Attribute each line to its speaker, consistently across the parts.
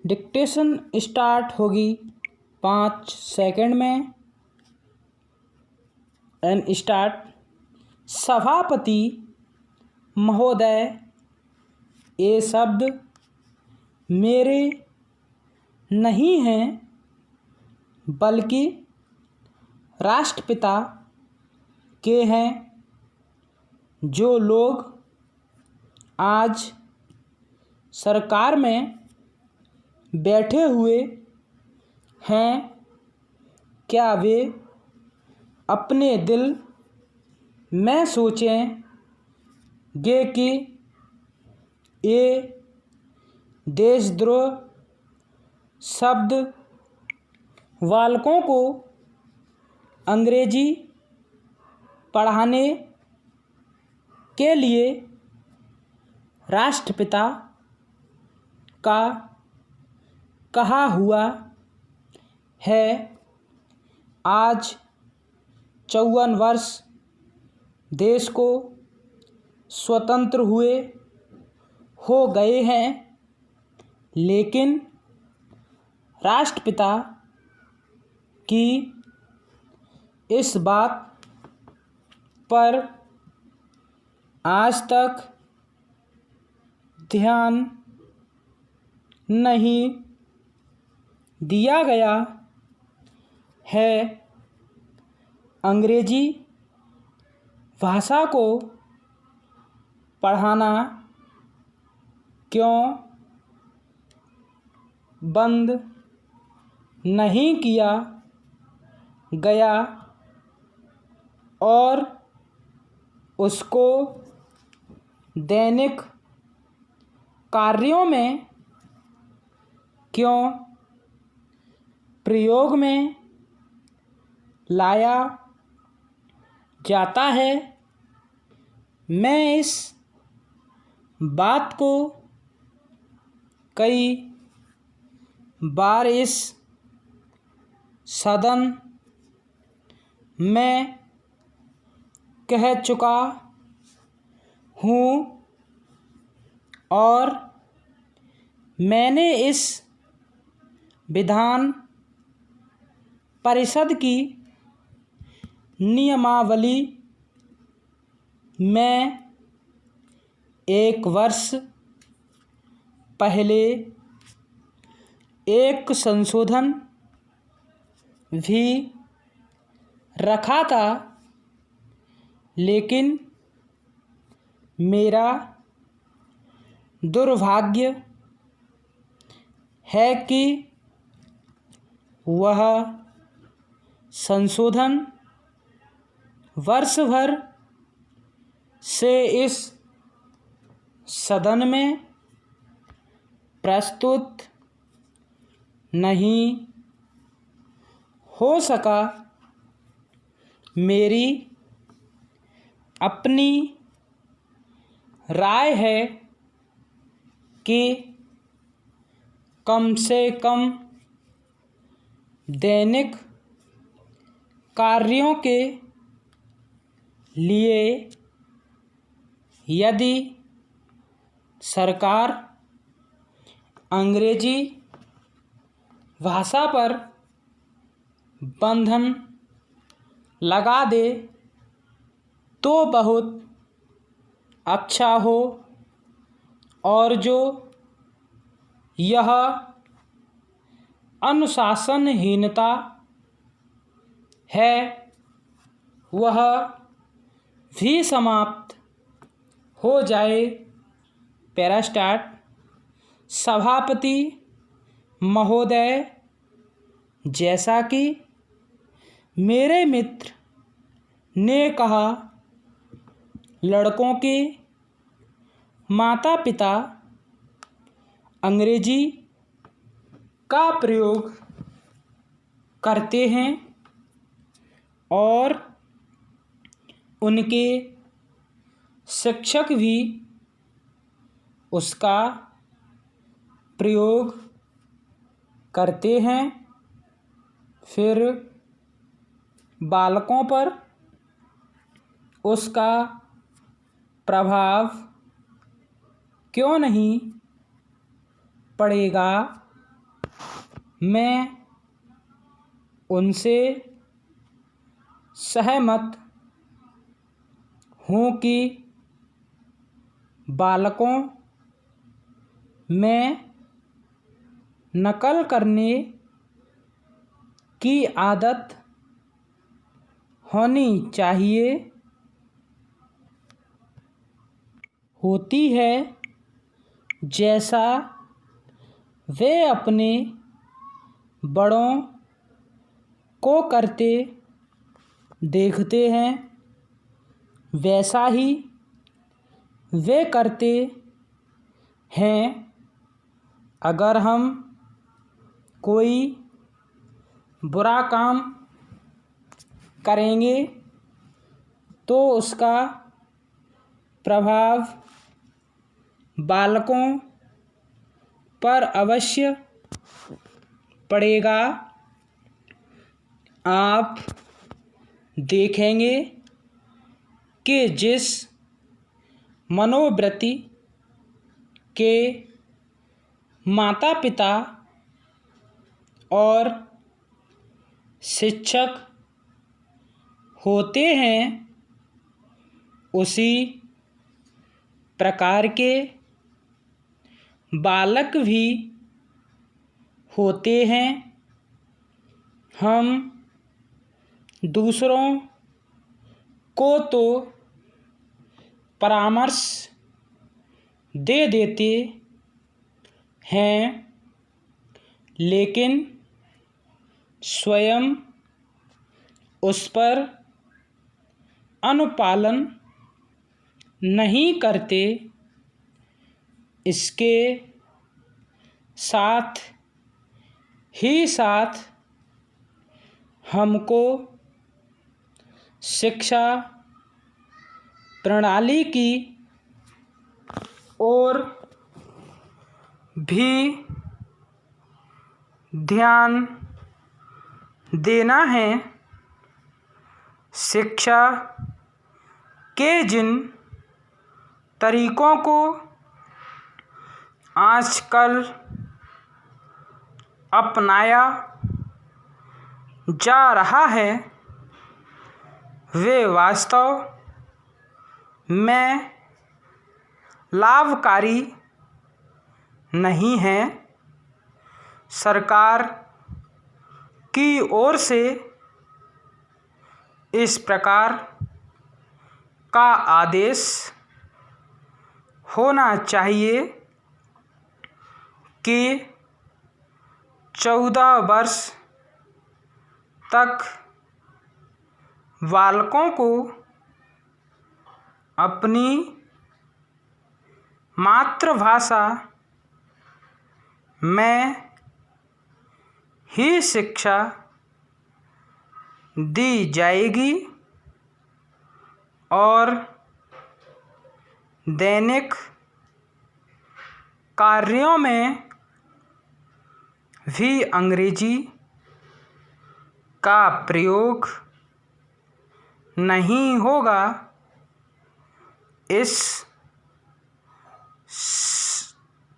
Speaker 1: Dictation start होगी 5 second में। And start. सभापति महोदय, ये शब्द मेरे नहीं हैं बल्कि राष्ट्रपिता के हैं। जो लोग आज सरकार में बैठे हुए हैं, क्या वे अपने दिल में सोचेंगे कि ये देशद्रोह शब्द बालकों को अंग्रेजी पढ़ाने के लिए राष्ट्रपिता का कहा हुआ है? आज 54 वर्ष देश को स्वतंत्र हुए हो गए हैं, लेकिन राष्ट्रपिता की इस बात पर आज तक ध्यान नहीं दिया गया है। अंग्रेजी भाषा को पढ़ाना क्यों बंद नहीं किया गया और उसको दैनिक कार्यों में क्यों प्रयोग में लाया जाता है? मैं इस बात को कई बार इस सदन में कह चुका हूँ और मैंने इस विधान परिषद की नियमावली में 1 वर्ष पहले एक संशोधन भी रखा था, लेकिन मेरा दुर्भाग्य है कि वह संशोधन वर्ष भर से इस सदन में प्रस्तुत नहीं हो सका। मेरी अपनी राय है कि कम से कम दैनिक कार्यों के लिए यदि सरकार अंग्रेजी भाषा पर बंधन लगा दे तो बहुत अच्छा हो, और जो यह अनुशासनहीनता है वह भी समाप्त हो जाए। Para start. सभापति महोदय, जैसा कि मेरे मित्र ने कहा, लड़कों के माता पिता अंग्रेजी का प्रयोग करते हैं और उनके शिक्षक भी उसका प्रयोग करते हैं। फिर बालकों पर उसका प्रभाव क्यों नहीं पड़ेगा? मैं उनसे सहमत हूँ कि बालकों में नकल करने की आदत होनी चाहिए होती है, जैसा वे अपने बड़ों को करते देखते हैं वैसा ही वे करते हैं। अगर हम कोई बुरा काम करेंगे तो उसका प्रभाव बालकों पर अवश्य पड़ेगा। आप देखेंगे कि जिस मनोवृत्ति के माता पिता और शिक्षक होते हैं, उसी प्रकार के बालक भी होते हैं। हम दूसरों को तो परामर्श दे देते हैं, लेकिन स्वयं उस पर अनुपालन नहीं करते। इसके साथ ही साथ हमको शिक्षा प्रणाली की ओर भी ध्यान देना है। शिक्षा के जिन तरीकों को आजकल अपनाया जा रहा है, वे वास्तव में लाभकारी नहीं हैं। सरकार की ओर से इस प्रकार का आदेश होना चाहिए कि 14 वर्ष तक बालकों को अपनी मातृभाषा में ही शिक्षा दी जाएगी और दैनिक कार्यों में भी अंग्रेजी का प्रयोग नहीं होगा। इस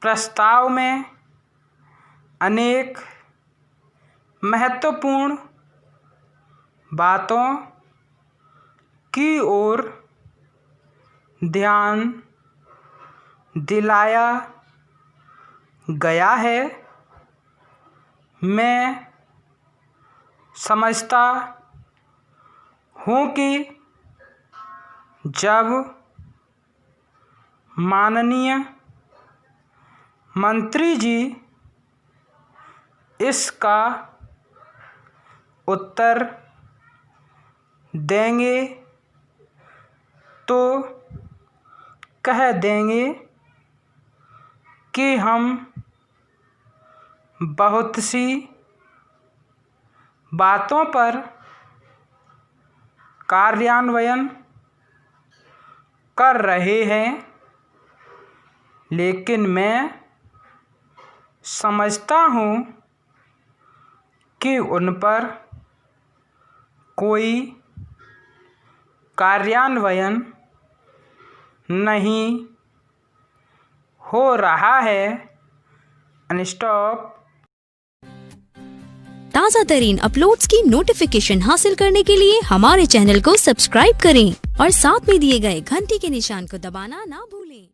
Speaker 1: प्रस्ताव में अनेक महत्वपूर्ण बातों की ओर ध्यान दिलाया गया है। मैं समझता हूँ कि जब माननीय मंत्री जी इसका उत्तर देंगे तो कह देंगे कि हम बहुत सी बातों पर कार्यान्वयन कर रहे हैं, लेकिन मैं समझता हूँ कि उन पर कोई कार्यान्वयन नहीं हो रहा है। अनस्टॉप।
Speaker 2: ताज़ा तरीन अपलोड्स की नोटिफिकेशन हासिल करने के लिए हमारे चैनल को सब्सक्राइब करें और साथ में दिए गए घंटी के निशान को दबाना ना भूलें।